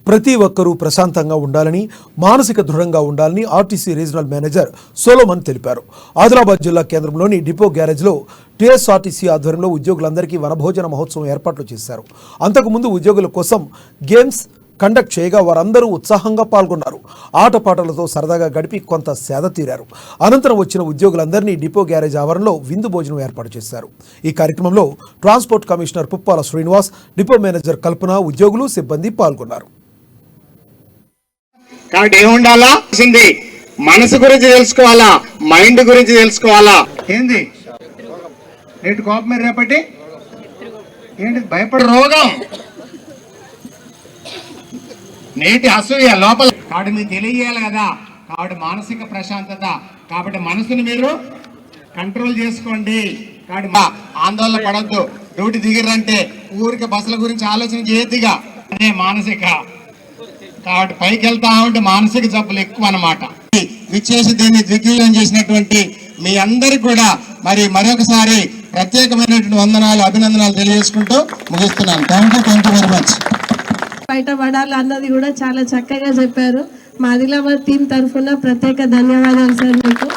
ప్రతి ఒక్కరూ ప్రశాంతంగా ఉండాలని, మానసిక దృఢంగా ఉండాలని ఆర్టీసీ రీజనల్ మేనేజర్ సోలోమన్ తెలిపారు. ఆదిలాబాద్ జిల్లా కేంద్రంలోని డిపో గ్యారేజ్లో టీఎస్ఆర్టీసీ ఆధ్వర్యంలో ఉద్యోగులందరికీ వనభోజన మహోత్సవం ఏర్పాట్లు చేశారు. అంతకుముందు ఉద్యోగుల కోసం గేమ్స్ కండక్ట్ చేయగా వారందరూ ఉత్సాహంగా పాల్గొన్నారు. ఆటపాటలతో సరదాగా గడిపి కొంత సేద తీరారు. అనంతరం వచ్చిన ఉద్యోగులందరినీ డిపో గ్యారేజ్ ఆవరణలో విందు భోజనం ఏర్పాటు చేశారు. ఈ కార్యక్రమంలో transport commissioner Puppala Srinivas, depot manager Kalpana, ఉద్యోగులు, సిబ్బంది పాల్గొన్నారు. కాబట్టి ఏముండాలా, మనసు గురించి తెలుసుకోవాలా, మైండ్ గురించి తెలుసుకోవాలా. ఏంది నేటి కోపం రేపటి ఏంటి భయపడే రోగం, నేటి అసూయ లోపల. కాబట్టి మీకు తెలియజేయాలి కదా. కాబట్టి మానసిక ప్రశాంతత, కాబట్టి మనసుని మీరు కంట్రోల్ చేసుకోండి. కాబట్టి ఆందోళన పడద్దు. డ్యూటీ దిగిరంటే ఊరికి బస్సుల గురించి ఆలోచన చేయొద్దుగా. అదే మానసిక. కాబట్టి పైకి వెళ్తా ఉంటే మానసిక జబ్బులు ఎక్కువ అన్నమాట. విచ్చేసి దీన్ని దిగ్విజయం చేసినటువంటి మీ అందరికి కూడా మరొకసారి ప్రత్యేకమైనటువంటి వందనాలు, అభినందనాలు తెలియజేసుకుంటూ ముగిస్తున్నాను. Thank you very much. బయటపడాలి అన్నది కూడా చాలా చక్కగా చెప్పారు. మా ఆదిలాబాద్ టీం తరఫున ప్రత్యేక ధన్యవాదాలు సార్ మీకు.